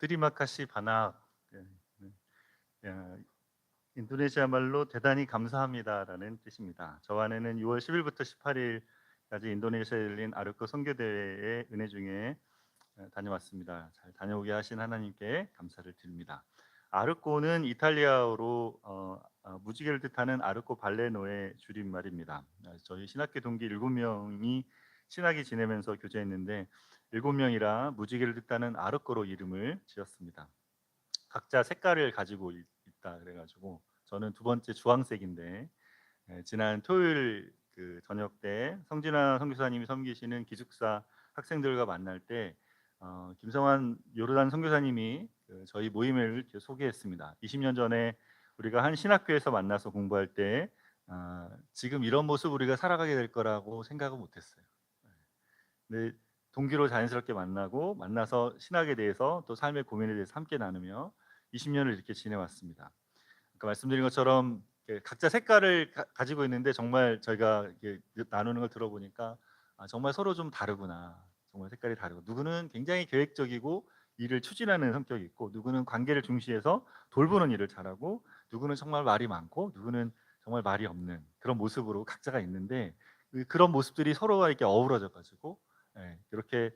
드리마카시 바낙. 예, 야, 인도네시아 말로 대단히 감사합니다라는 뜻입니다. 저번에는 6월 10일부터 18일까지 인도네시아에 열린 아르코 선교대회의 은혜 중에 다녀왔습니다. 잘 다녀오게 하신 하나님께 감사를 드립니다. 아르코는 이탈리아어로 무지개를 뜻하는 아르코 발레노의 줄임말입니다. 저희 신학교 동기 7명이 신학이 지내면서 교제했는데 7명이라 무지개를 뜻하는 아르코로 이름을 지었습니다. 각자 색깔을 가지고 있다 그래가지고 저는 두 번째 주황색인데, 지난 토요일 그 저녁 때 성진아 선교사님이 섬기시는 기숙사 학생들과 만날 때 김성환 요르단 선교사님이 저희 모임을 이렇게 소개했습니다. 20년 전에 우리가 한 신학교에서 만나서 공부할 때 지금 이런 모습 우리가 살아가게 될 거라고 생각은 못했어요. 네, 동기로 자연스럽게 만나서 신학에 대해서 또 삶의 고민에 대해서 함께 나누며 20년을 이렇게 지내왔습니다. 아까 말씀드린 것처럼 각자 색깔을 가지고 있는데 정말 저희가 이렇게 나누는 걸 들어보니까 정말 서로 좀 다르구나. 정말 색깔이 다르고 누구는 굉장히 계획적이고 일을 추진하는 성격이 있고 누구는 관계를 중시해서 돌보는 일을 잘하고 누구는 정말 말이 많고 누구는 정말 말이 없는 그런 모습으로 각자가 있는데 그런 모습들이 서로가 이렇게 어우러져 가지고 이렇게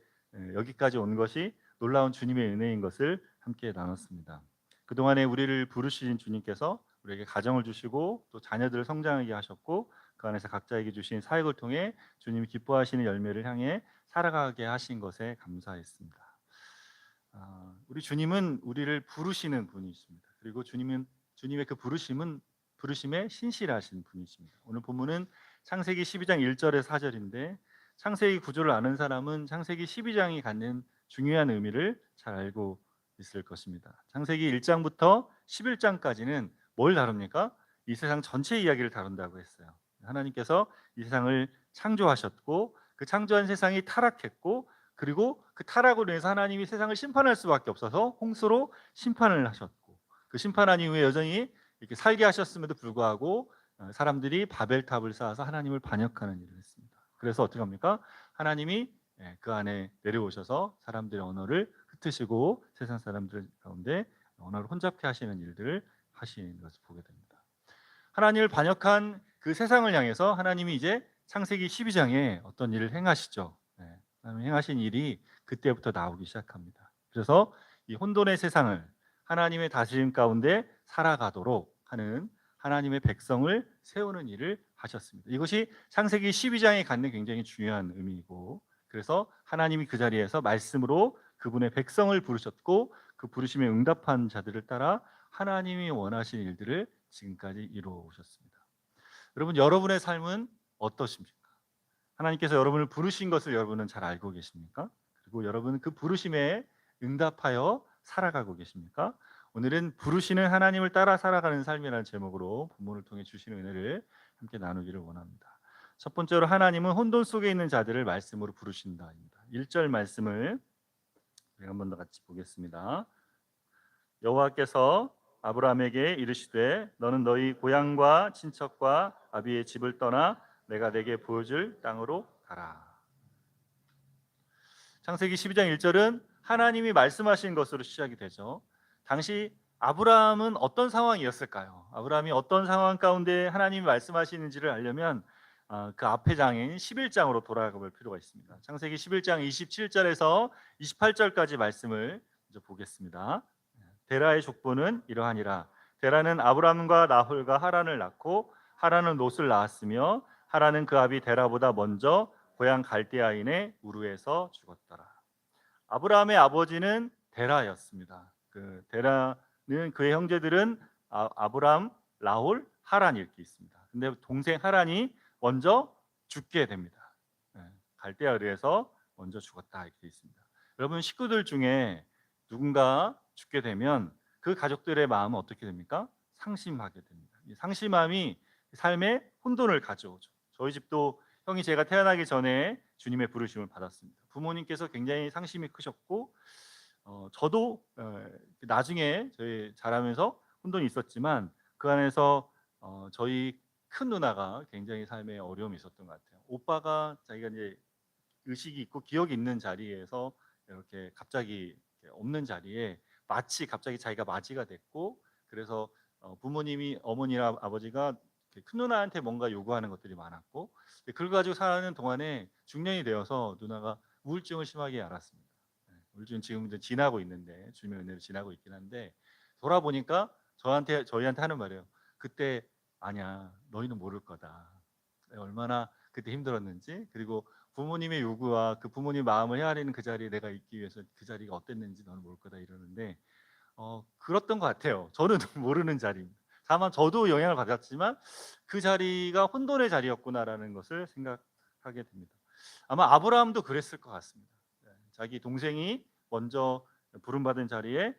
여기까지 온 것이 놀라운 주님의 은혜인 것을 함께 나눴습니다. 그동안에 우리를 부르신 주님께서 우리에게 가정을 주시고 또 자녀들을 성장하게 하셨고 그 안에서 각자에게 주신 사역을 통해 주님이 기뻐하시는 열매를 향해 살아가게 하신 것에 감사했습니다. 우리 주님은 우리를 부르시는 분이십니다. 그리고 주님의 그 부르심에 신실하신 분이십니다. 오늘 본문은 창세기 12장 1절에 4절인데 창세기 구조를 아는 사람은 창세기 12장이 갖는 중요한 의미를 잘 알고 있을 것입니다. 창세기 1장부터 11장까지는 뭘 다룹니까? 이 세상 전체 이야기를 다룬다고 했어요. 하나님께서 이 세상을 창조하셨고 그 창조한 세상이 타락했고 그리고 그 타락으로 인해서 하나님이 세상을 심판할 수밖에 없어서 홍수로 심판을 하셨고 그 심판한 이후에 여전히 이렇게 살게 하셨음에도 불구하고 사람들이 바벨탑을 쌓아서 하나님을 반역하는 일을 했습니다. 그래서 어떻게 합니까? 하나님이 그 안에 내려오셔서 사람들의 언어를 흩으시고 세상 사람들 가운데 언어를 혼잡케 하시는 일들을 하시는 것을 보게 됩니다. 하나님을 반역한 그 세상을 향해서 하나님이 이제 창세기 12장에 어떤 일을 행하시죠. 하나님 행하신 일이 그때부터 나오기 시작합니다. 그래서 이 혼돈의 세상을 하나님의 다스림 가운데 살아가도록 하는 하나님의 백성을 세우는 일을 하셨습니다. 이것이 창세기 12장에 갖는 굉장히 중요한 의미이고 그래서 하나님이 그 자리에서 말씀으로 그분의 백성을 부르셨고 그 부르심에 응답한 자들을 따라 하나님이 원하신 일들을 지금까지 이루어 오셨습니다. 여러분, 여러분의 삶은 어떠십니까? 하나님께서 여러분을 부르신 것을 여러분은 잘 알고 계십니까? 그리고 여러분은 그 부르심에 응답하여 살아가고 계십니까? 오늘은 부르시는 하나님을 따라 살아가는 삶이라는 제목으로 본문을 통해 주시는 은혜를 함께 나누기를 원합니다. 첫 번째로 하나님은 혼돈 속에 있는 자들을 말씀으로 부르신다입니다. 1절 말씀을 우리 한 번 더 같이 보겠습니다. 여호와께서 아브라함에게 이르시되 너는 너희 고향과 친척과 아비의 집을 떠나 내가 내게 보여줄 땅으로 가라. 창세기 12장 1절은 하나님이 말씀하신 것으로 시작이 되죠. 당시 아브라함은 어떤 상황이었을까요? 아브라함이 어떤 상황 가운데 하나님이 말씀하시는지를 알려면 그 앞에 장인 11장으로 돌아가 볼 필요가 있습니다. 창세기 11장 27절에서 28절까지 말씀을 먼저 보겠습니다. 데라의 족보는 이러하니라. 데라는 아브람과 나홀과 하란을 낳고 하란은 롯을 낳았으며 하란은 그 아비 데라보다 먼저 고향 갈대아인의 우르에서 죽었더라. 아브라함의 아버지는 데라였습니다. 그 데라는 그의 형제들은 아브람, 라홀, 하란 이렇게 있습니다. 근데 동생 하란이 먼저 죽게 됩니다. 갈대아 우르에서 먼저 죽었다 이렇게 있습니다. 여러분 식구들 중에 누군가 죽게 되면 그 가족들의 마음은 어떻게 됩니까? 상심하게 됩니다. 이 상심함이 삶에 혼돈을 가져오죠. 저희 집도 형이 제가 태어나기 전에 주님의 부르심을 받았습니다. 부모님께서 굉장히 상심이 크셨고 저도 나중에 저희 자라면서 혼돈이 있었지만 그 안에서 저희 큰 누나가 굉장히 삶에 어려움이 있었던 것 같아요. 오빠가 자기가 이제 의식이 있고 기억이 있는 자리에서 이렇게 갑자기 이렇게 없는 자리에 마치 갑자기 자기가 맞이가 됐고, 그래서 부모님이 어머니나 아버지가 큰 누나한테 뭔가 요구하는 것들이 많았고, 그걸 가지고 사는 동안에 중년이 되어서 누나가 우울증을 심하게 앓았습니다. 우울증 지금 이제 지나고 있는데, 주님의 은혜로 지나고 있긴 한데, 돌아보니까 저희한테 하는 말이에요. 그때 아니야, 너희는 모를 거다. 얼마나 그때 힘들었는지, 그리고 부모님의 요구와 그 부모님 마음을 헤아리는 그 자리에 내가 있기 위해서 그 자리가 어땠는지 너는 모를 거다 이러는데, 그랬던 것 같아요. 저는 모르는 자리입니다. 다만 저도 영향을 받았지만 그 자리가 혼돈의 자리였구나라는 것을 생각하게 됩니다. 아마 아브라함도 그랬을 것 같습니다. 자기 동생이 먼저 부름받은 자리에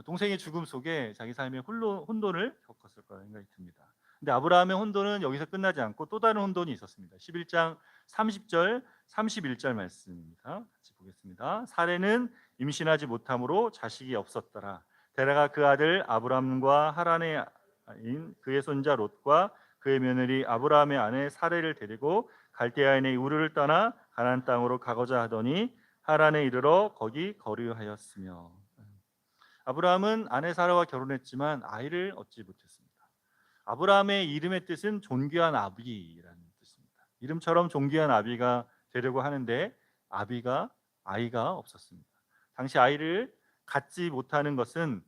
동생의 죽음 속에 자기 삶의 혼돈을 겪었을 거라 생각이 듭니다. 근데 아브라함의 혼돈은 여기서 끝나지 않고 또 다른 혼돈이 있었습니다. 11장 30절 31절 말씀입니다. 같이 보겠습니다. 사레는 임신하지 못함으로 자식이 없었더라. 데라가 그 아들 아브람과 하란의 아인 그의 손자 롯과 그의 며느리 아브라함의 아내 사레를 데리고 갈대아인의 우르를 떠나 가나안 땅으로 가고자 하더니 하란에 이르러 거기 거류하였으며. 아브라함은 아내 사라와 결혼했지만 아이를 얻지 못했습니다. 아브라함의 이름의 뜻은 존귀한 아비라는 뜻입니다. 이름처럼 존귀한 아비가 되려고 하는데 아이가 없었습니다. 당시 아이를 갖지 못하는 것은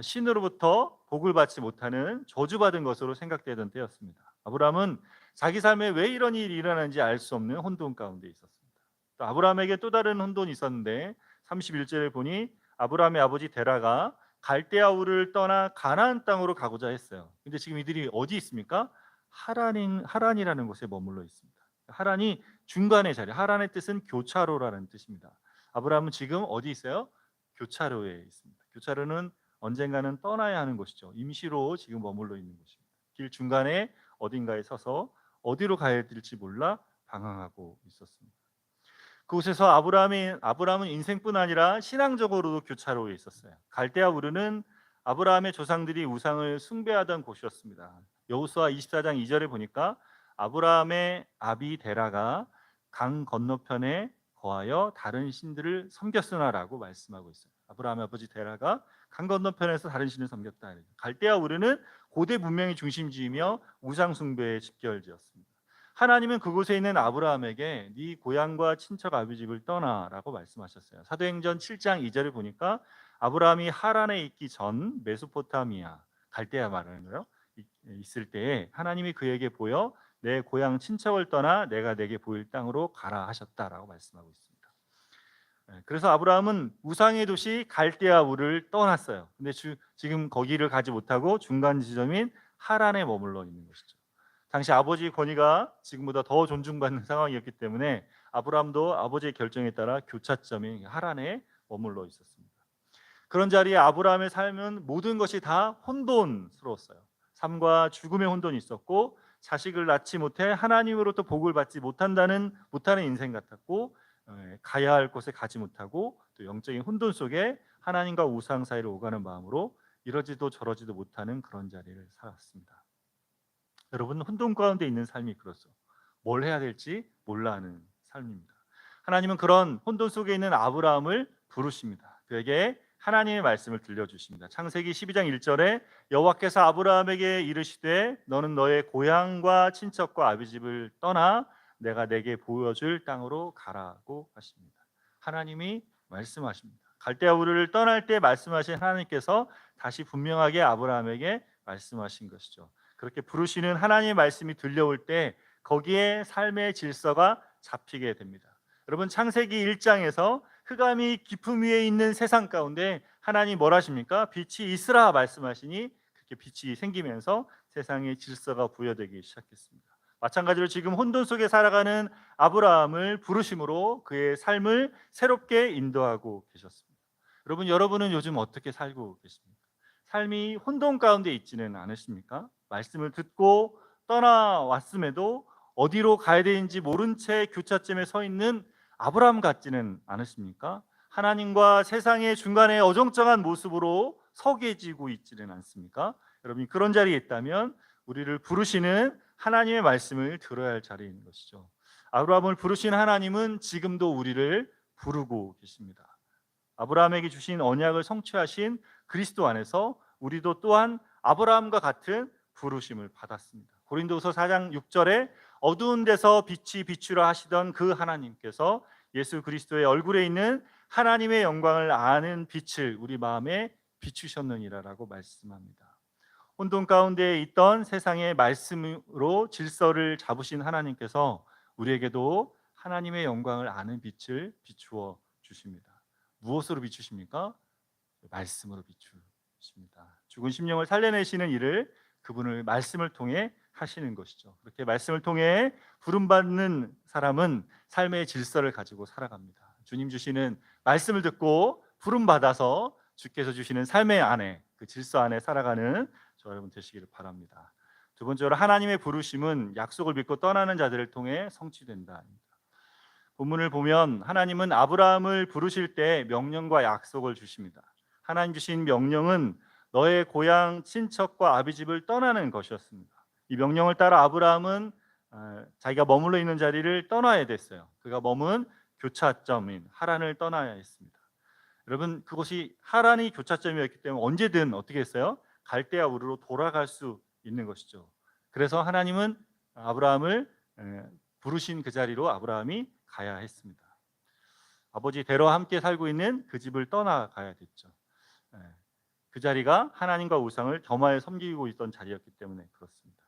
신으로부터 복을 받지 못하는 저주받은 것으로 생각되던 때였습니다. 아브라함은 자기 삶에 왜 이런 일이 일어나는지 알 수 없는 혼돈 가운데 있었습니다. 또 아브라함에게 또 다른 혼돈이 있었는데 31절에 보니 아브라함의 아버지 데라가 갈대아 우를 떠나 가나안 땅으로 가고자 했어요. 근데 지금 이들이 어디 있습니까? 하란이라는 곳에 머물러 있습니다. 하란이 중간의 자리. 하란의 뜻은 교차로라는 뜻입니다. 아브라함은 지금 어디 있어요? 교차로에 있습니다. 교차로는 언젠가는 떠나야 하는 곳이죠. 임시로 지금 머물러 있는 곳입니다. 길 중간에 어딘가에 서서 어디로 가야 될지 몰라 방황하고 있었습니다. 그곳에서 아브라함은 인생뿐 아니라 신앙적으로도 교차로에 있었어요. 갈대아 우르는 아브라함의 조상들이 우상을 숭배하던 곳이었습니다. 여호수아 24장 2절에 보니까 아브라함의 아비 데라가 강 건너편에 거하여 다른 신들을 섬겼으나라고 말씀하고 있어요. 아브라함의 아버지 데라가 강 건너편에서 다른 신을 섬겼다. 갈대아 우르는 고대 문명의 중심지이며 우상 숭배의 집결지였습니다. 하나님은 그곳에 있는 아브라함에게 네 고향과 친척 아비 집을 떠나라고 말씀하셨어요. 사도행전 7장 2절을 보니까 아브라함이 하란에 있기 전 메소포타미아 갈대아 말하는 거요. 있을 때에 하나님이 그에게 보여 내 고향 친척을 떠나 내가 내게 보일 땅으로 가라 하셨다라고 말씀하고 있습니다. 그래서 아브라함은 우상의 도시 갈대아 우를 떠났어요. 근데 지금 거기를 가지 못하고 중간 지점인 하란에 머물러 있는 것이죠. 당시 아버지의 권위가 지금보다 더 존중받는 상황이었기 때문에 아브라함도 아버지의 결정에 따라 교차점인 하란에 머물러 있었습니다. 그런 자리에 아브라함의 삶은 모든 것이 다 혼돈스러웠어요. 삶과 죽음의 혼돈이 있었고 자식을 낳지 못해 하나님으로부터 복을 받지 못하는 인생 같았고 가야 할 곳에 가지 못하고 또 영적인 혼돈 속에 하나님과 우상 사이를 오가는 마음으로 이러지도 저러지도 못하는 그런 자리를 살았습니다. 여러분, 혼돈 가운데 있는 삶이 그렇죠. 뭘 해야 될지 몰라 하는 삶입니다. 하나님은 그런 혼돈 속에 있는 아브라함을 부르십니다. 그에게 하나님의 말씀을 들려주십니다. 창세기 12장 1절에 여호와께서 아브라함에게 이르시되 너는 너의 고향과 친척과 아비집을 떠나 내가 내게 보여줄 땅으로 가라고 하십니다. 하나님이 말씀하십니다. 갈대아 우르를 떠날 때 말씀하신 하나님께서 다시 분명하게 아브라함에게 말씀하신 것이죠. 그렇게 부르시는 하나님의 말씀이 들려올 때 거기에 삶의 질서가 잡히게 됩니다. 여러분, 창세기 1장에서 흑암이 깊음 위에 있는 세상 가운데 하나님 뭘 하십니까? 빛이 있으라 말씀하시니 그렇게 빛이 생기면서 세상의 질서가 부여되기 시작했습니다. 마찬가지로 지금 혼돈 속에 살아가는 아브라함을 부르심으로 그의 삶을 새롭게 인도하고 계셨습니다. 여러분은 요즘 어떻게 살고 계십니까? 삶이 혼돈 가운데 있지는 않으십니까? 말씀을 듣고 떠나왔음에도 어디로 가야 되는지 모른 채 교차점에 서 있는 아브라함 같지는 않으십니까? 하나님과 세상의 중간에 어정쩡한 모습으로 서 계시고 있지는 않습니까? 여러분이 그런 자리에 있다면 우리를 부르시는 하나님의 말씀을 들어야 할 자리에 있는 것이죠. 아브라함을 부르신 하나님은 지금도 우리를 부르고 계십니다. 아브라함에게 주신 언약을 성취하신 그리스도 안에서 우리도 또한 아브라함과 같은 부르심을 받았습니다. 고린도서 4장 6절에 어두운 데서 빛이 비추라 하시던 그 하나님께서 예수 그리스도의 얼굴에 있는 하나님의 영광을 아는 빛을 우리 마음에 비추셨느니라라고 말씀합니다. 혼돈 가운데 있던 세상의 말씀으로 질서를 잡으신 하나님께서 우리에게도 하나님의 영광을 아는 빛을 비추어 주십니다. 무엇으로 비추십니까? 말씀으로 비추십니다. 죽은 심령을 살려내시는 일을 그분을 말씀을 통해 하시는 것이죠. 그렇게 말씀을 통해 부름받는 사람은 삶의 질서를 가지고 살아갑니다. 주님 주시는 말씀을 듣고 부름받아서 주께서 주시는 삶의 안에, 그 질서 안에 살아가는 저 여러분 되시기를 바랍니다. 두 번째로 하나님의 부르심은 약속을 믿고 떠나는 자들을 통해 성취된다. 본문을 보면 하나님은 아브라함을 부르실 때 명령과 약속을 주십니다. 하나님 주신 명령은 너의 고향 친척과 아비집을 떠나는 것이었습니다. 이 명령을 따라 아브라함은 자기가 머물러 있는 자리를 떠나야 됐어요. 그가 머문 교차점인 하란을 떠나야 했습니다. 여러분, 그것이 하란이 교차점이었기 때문에 언제든 어떻게 했어요? 갈대아 우르로 돌아갈 수 있는 것이죠. 그래서 하나님은 아브라함을 부르신 그 자리로 아브라함이 가야 했습니다. 아버지 대로 함께 살고 있는 그 집을 떠나가야 됐죠. 그 자리가 하나님과 우상을 겸하여 섬기고 있던 자리였기 때문에 그렇습니다.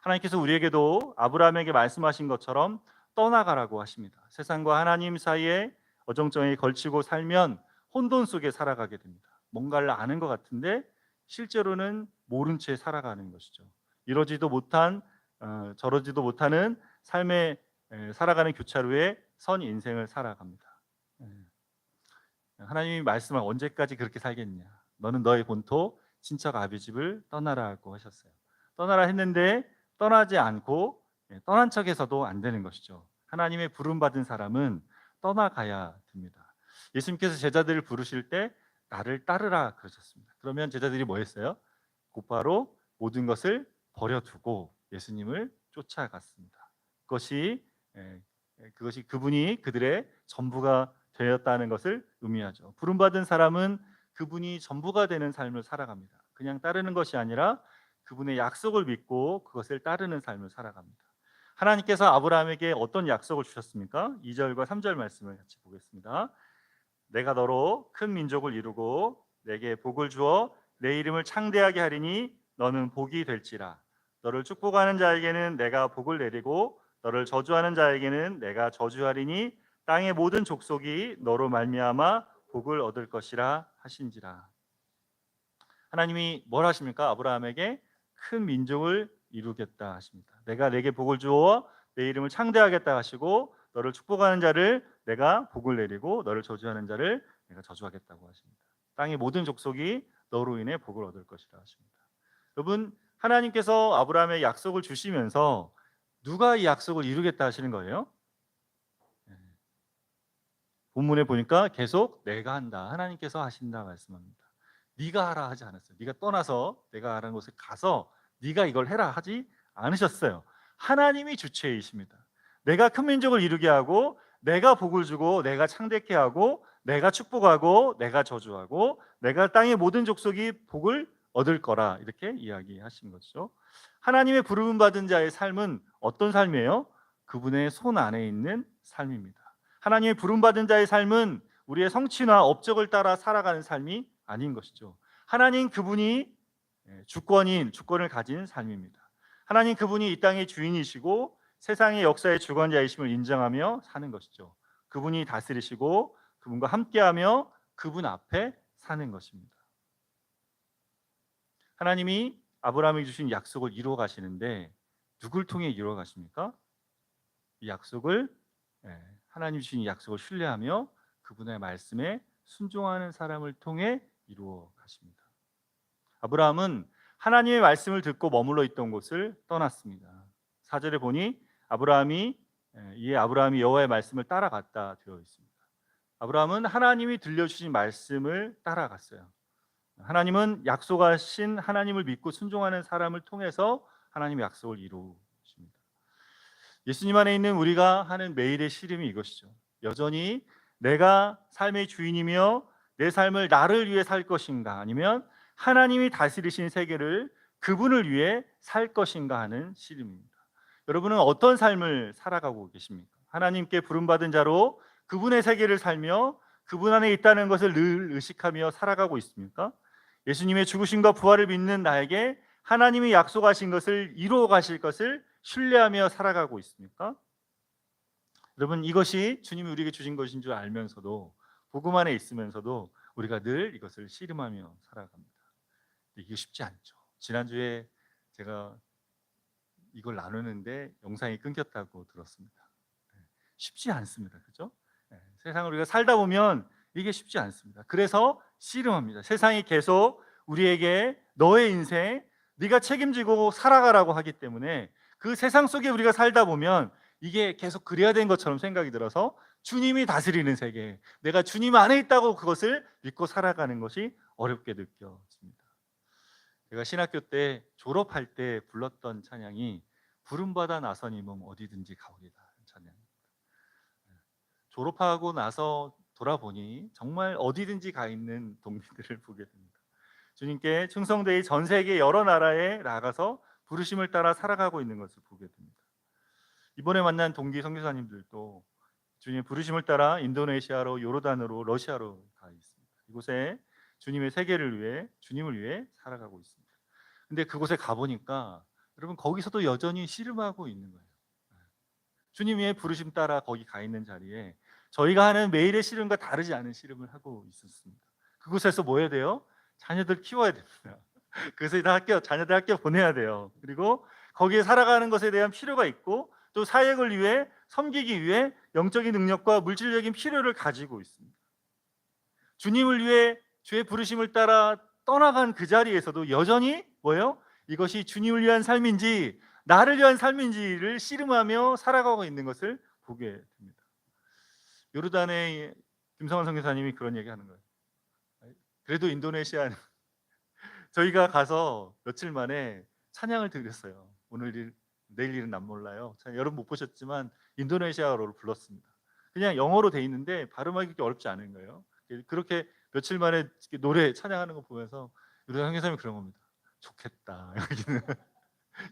하나님께서 우리에게도 아브라함에게 말씀하신 것처럼 떠나가라고 하십니다. 세상과 하나님 사이에 어정쩡히 걸치고 살면 혼돈 속에 살아가게 됩니다. 뭔가를 아는 것 같은데 실제로는 모른 채 살아가는 것이죠. 이러지도 못한 저러지도 못하는 삶에 살아가는 교차로에 선 인생을 살아갑니다. 하나님이 말씀을 언제까지 그렇게 살겠냐? 너는 너의 본토 친척 아비집을 떠나라고 하셨어요. 떠나라 했는데 떠나지 않고 떠난 척해서도 안 되는 것이죠. 하나님의 부름 받은 사람은 떠나가야 됩니다. 예수님께서 제자들을 부르실 때 나를 따르라 그러셨습니다. 그러면 제자들이 뭐 했어요? 곧바로 모든 것을 버려두고 예수님을 쫓아갔습니다. 그것이 그분이 그들의 전부가 되었다는 것을 의미하죠. 부름받은 사람은 그분이 전부가 되는 삶을 살아갑니다. 그냥 따르는 것이 아니라 그분의 약속을 믿고 그것을 따르는 삶을 살아갑니다. 하나님께서 아브라함에게 어떤 약속을 주셨습니까? 2절과 3절 말씀을 같이 보겠습니다. 내가 너로 큰 민족을 이루고 내게 복을 주어 내 이름을 창대하게 하리니 너는 복이 될지라. 너를 축복하는 자에게는 내가 복을 내리고 너를 저주하는 자에게는 내가 저주하리니 땅의 모든 족속이 너로 말미암아 복을 얻을 것이라 하신지라. 하나님이 뭘 하십니까? 아브라함에게 큰 민족을 이루겠다 하십니다. 내가 내게 복을 주어 내 이름을 창대하겠다 하시고 너를 축복하는 자를 내가 복을 내리고 너를 저주하는 자를 내가 저주하겠다고 하십니다. 땅의 모든 족속이 너로 인해 복을 얻을 것이라 하십니다. 여러분, 하나님께서 아브라함의 약속을 주시면서 누가 이 약속을 이루겠다 하시는 거예요? 본문에 보니까 계속 내가 한다, 하나님께서 하신다 말씀합니다. 네가 하라 하지 않았어요. 네가 떠나서 내가 하라는 곳에 가서 네가 이걸 해라 하지 않으셨어요. 하나님이 주체이십니다. 내가 큰 민족을 이루게 하고 내가 복을 주고 내가 창대케 하고 내가 축복하고 내가 저주하고 내가 땅의 모든 족속이 복을 얻을 거라, 이렇게 이야기하신 거죠. 하나님의 부름 받은 자의 삶은 어떤 삶이에요? 그분의 손 안에 있는 삶입니다. 하나님의 부름받은 자의 삶은 우리의 성취나 업적을 따라 살아가는 삶이 아닌 것이죠. 하나님 그분이 주권을 가진 삶입니다. 하나님 그분이 이 땅의 주인이시고 세상의 역사의 주관자이심을 인정하며 사는 것이죠. 그분이 다스리시고 그분과 함께하며 그분 앞에 사는 것입니다. 하나님이 아브라함에게 주신 약속을 이루어 가시는데 누굴 통해 이루어 가십니까? 이 약속을 하나님 주신 약속을 신뢰하며 그분의 말씀에 순종하는 사람을 통해 이루어 가십니다. 아브라함은 하나님의 말씀을 듣고 머물러 있던 곳을 떠났습니다. 4절에 보니 아브라함이 여호와의 말씀을 따라갔다 되어 있습니다. 아브라함은 하나님이 들려주신 말씀을 따라갔어요. 하나님은 약속하신 하나님을 믿고 순종하는 사람을 통해서 하나님의 약속을 이루십니다. 예수님 안에 있는 우리가 하는 매일의 씨름이 이것이죠. 여전히 내가 삶의 주인이며 내 삶을 나를 위해 살 것인가, 아니면 하나님이 다스리신 세계를 그분을 위해 살 것인가 하는 씨름입니다. 여러분은 어떤 삶을 살아가고 계십니까? 하나님께 부름받은 자로 그분의 세계를 살며 그분 안에 있다는 것을 늘 의식하며 살아가고 있습니까? 예수님의 죽으심과 부활을 믿는 나에게 하나님이 약속하신 것을 이루어 가실 것을 신뢰하며 살아가고 있습니까? 여러분, 이것이 주님이 우리에게 주신 것인 줄 알면서도, 복음 안에 있으면서도 우리가 늘 이것을 씨름하며 살아갑니다. 이게 쉽지 않죠. 지난주에 제가 이걸 나누는데 영상이 끊겼다고 들었습니다. 네, 쉽지 않습니다. 그죠? 네, 세상을 우리가 살다 보면 이게 쉽지 않습니다. 그래서 씨름합니다. 세상이 계속 우리에게 너의 인생 네가 책임지고 살아가라고 하기 때문에, 그 세상 속에 우리가 살다 보면 이게 계속 그래야 되는 것처럼 생각이 들어서 주님이 다스리는 세계, 내가 주님 안에 있다고 그것을 믿고 살아가는 것이 어렵게 느껴집니다. 제가 신학교 때 졸업할 때 불렀던 찬양이 부름받아 나선 이 몸 어디든지 가오리다 찬양입니다. 졸업하고 나서 돌아보니 정말 어디든지 가 있는 동기들을 보게 됩니다. 주님께 충성되이 전 세계 여러 나라에 나가서 부르심을 따라 살아가고 있는 것을 보게 됩니다. 이번에 만난 동기 선교사님들도 주님의 부르심을 따라 인도네시아로, 요르단으로, 러시아로 가 있습니다. 이곳에 주님의 세계를 위해, 주님을 위해 살아가고 있습니다. 근데 그곳에 가보니까 여러분, 거기서도 여전히 씨름하고 있는 거예요. 주님의 부르심 따라 거기 가 있는 자리에 저희가 하는 매일의 씨름과 다르지 않은 씨름을 하고 있었습니다. 그곳에서 뭐 해야 돼요? 자녀들 키워야 됩니다. 그래서 자녀들 학교 보내야 돼요. 그리고 거기에 살아가는 것에 대한 필요가 있고, 또 사역을 위해, 섬기기 위해 영적인 능력과 물질적인 필요를 가지고 있습니다. 주님을 위해 주의 부르심을 따라 떠나간 그 자리에서도 여전히 뭐예요? 이것이 주님을 위한 삶인지 나를 위한 삶인지를 씨름하며 살아가고 있는 것을 보게 됩니다. 요르단의 김성환 선교사님이 그런 얘기하는 거예요. 그래도 인도네시아는 저희가 가서 며칠 만에 찬양을 드렸어요. 오늘 일, 내일 일은 난 몰라요. 여러분 못 보셨지만 인도네시아어로 불렀습니다. 그냥 영어로 돼 있는데 발음하기 어렵지 않은 거예요. 그렇게 며칠 만에 노래 찬양하는 거 보면서 요르단 선교사님이 그런 겁니다. 좋겠다. 여기는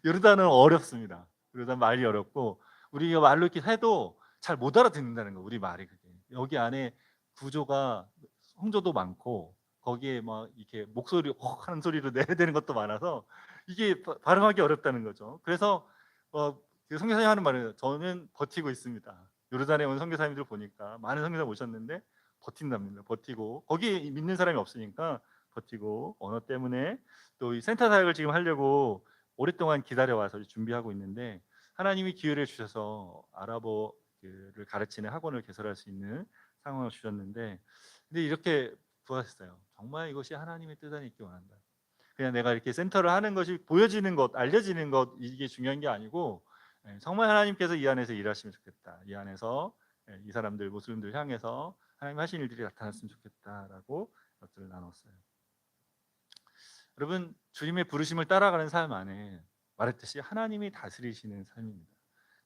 요르단은 어렵습니다. 요르단 말이 어렵고 우리가 말로 이렇게 해도 잘 못 알아듣는다는 거. 우리 말이 그게 여기 안에 구조가 홍조도 많고 거기에 막 이렇게 목소리 혹 하는 소리로 내야 되는 것도 많아서 이게 발음하기 어렵다는 거죠. 그래서 그 선교사님 하는 말은 저는 버티고 있습니다. 요르단에 온 선교사님들 보니까 많은 선교사 오셨는데 버틴답니다. 버티고 거기 믿는 사람이 없으니까 버티고, 언어 때문에 또 이 센터 사역을 지금 하려고 오랫동안 기다려와서 준비하고 있는데, 하나님이 기회를 주셔서 아랍어를 가르치는 학원을 개설할 수 있는 상황을 주셨는데, 근데 이렇게 부하셨어요. 정말 이것이 하나님의 뜻 안에 있기 원한다. 그냥 내가 이렇게 센터를 하는 것이 보여지는 것, 알려지는 것, 이게 중요한 게 아니고 정말 하나님께서 이 안에서 일하시면 좋겠다. 이 안에서 이 사람들, 모슬림들 향해서 하나님 하신 일들이 나타났으면 좋겠다라고 것들을 나눴어요. 여러분, 주님의 부르심을 따라가는 삶 안에 말했듯이 하나님이 다스리시는 삶입니다.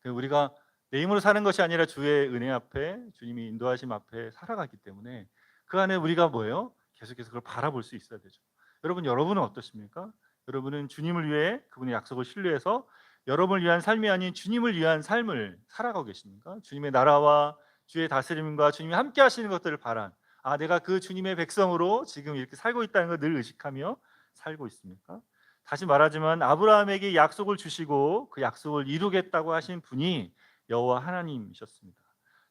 우리가 내 힘으로 사는 것이 아니라 주의 은혜 앞에, 주님이 인도하심 앞에 살아가기 때문에 그 안에 우리가 뭐예요? 계속해서 그걸 바라볼 수 있어야 되죠. 여러분은 어떠십니까? 여러분은 주님을 위해 그분의 약속을 신뢰해서 여러분을 위한 삶이 아닌 주님을 위한 삶을 살아가고 계십니까? 주님의 나라와 주의 다스림과 주님이 함께 하시는 것들을 바란, 내가 그 주님의 백성으로 지금 이렇게 살고 있다는 걸 늘 의식하며 살고 있습니까? 다시 말하지만 아브라함에게 약속을 주시고 그 약속을 이루겠다고 하신 분이 여호와 하나님이셨습니다.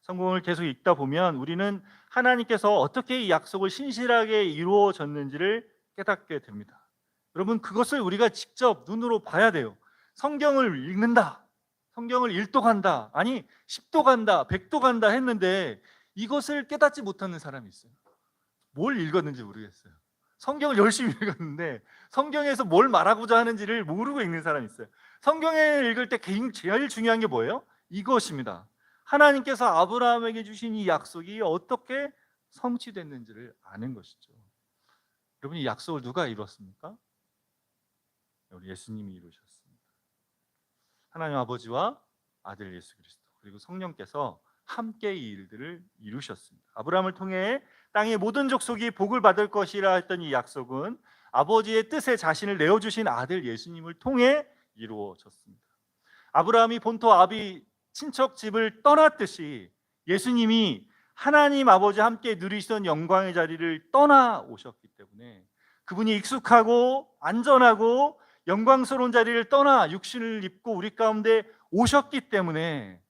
성경을 계속 읽다 보면 우리는 하나님께서 어떻게 이 약속을 신실하게 이루어졌는지를 깨닫게 됩니다. 여러분, 그것을 우리가 직접 눈으로 봐야 돼요. 성경을 읽는다, 성경을 1도 간다, 아니 10도 간다, 100도 간다 했는데 이것을 깨닫지 못하는 사람이 있어요. 뭘 읽었는지 모르겠어요. 성경을 열심히 읽었는데 성경에서 뭘 말하고자 하는지를 모르고 읽는 사람이 있어요. 성경을 읽을 때 제일 중요한 게 뭐예요? 이것입니다. 하나님께서 아브라함에게 주신 이 약속이 어떻게 성취됐는지를 아는 것이죠. 여러분, 이 약속을 누가 이루었습니까? 우리 예수님이 이루셨습니다. 하나님 아버지와 아들 예수 그리스도, 그리고 성령께서 함께 이 일들을 이루셨습니다. 아브라함을 통해 땅의 모든 족속이 복을 받을 것이라 했던 이 약속은 아버지의 뜻에 자신을 내어주신 아들 예수님을 통해 이루어졌습니다. 아브라함이 본토 아비 친척 집을 떠났듯이 예수님이 하나님 아버지와 함께 누리시던 영광의 자리를 떠나 오셨기 때문에, 그분이 익숙하고 안전하고 영광스러운 자리를 떠나 육신을 입고 우리 가운데 오셨기 때문에,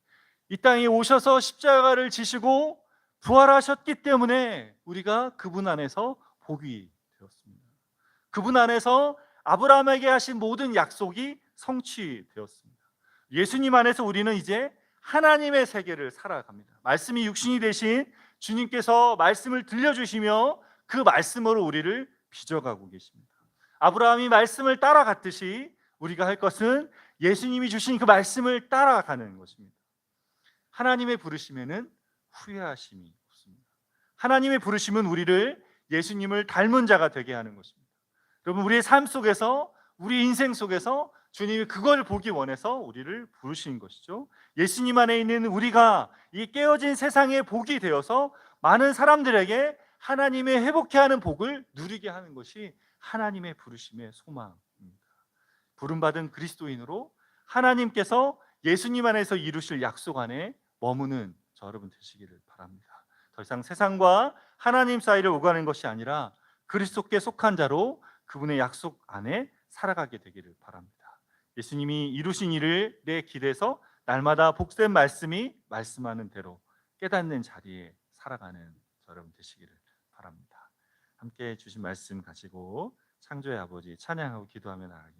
이 땅에 오셔서 십자가를 지시고 부활하셨기 때문에 우리가 그분 안에서 복이 되었습니다. 그분 안에서 아브라함에게 하신 모든 약속이 성취되었습니다. 예수님 안에서 우리는 이제 하나님의 세계를 살아갑니다. 말씀이 육신이 되신 주님께서 말씀을 들려주시며 그 말씀으로 우리를 빚어가고 계십니다. 아브라함이 말씀을 따라갔듯이 우리가 할 것은 예수님이 주신 그 말씀을 따라가는 것입니다. 하나님의 부르심에는 후회하심이 없습니다. 하나님의 부르심은 우리를 예수님을 닮은 자가 되게 하는 것입니다. 여러분, 우리의 삶 속에서, 우리 인생 속에서 주님이 그걸 보기 원해서 우리를 부르신 것이죠. 예수님 안에 있는 우리가 이 깨어진 세상의 복이 되어서 많은 사람들에게 하나님의 회복케 하는 복을 누리게 하는 것이 하나님의 부르심의 소망입니다. 부름받은 그리스도인으로 하나님께서 예수님 안에서 이루실 약속 안에 머무는 저 여러분 되시기를 바랍니다. 더 이상 세상과 하나님 사이를 오가는 것이 아니라 그리스도께 속한 자로 그분의 약속 안에 살아가게 되기를 바랍니다. 예수님이 이루신 일을 내 길에서 날마다 복된 말씀이 말씀하는 대로 깨닫는 자리에 살아가는 저 여러분 되시기를 바랍니다. 함께 주신 말씀 가지고 창조의 아버지 찬양하고 기도하며 나아가기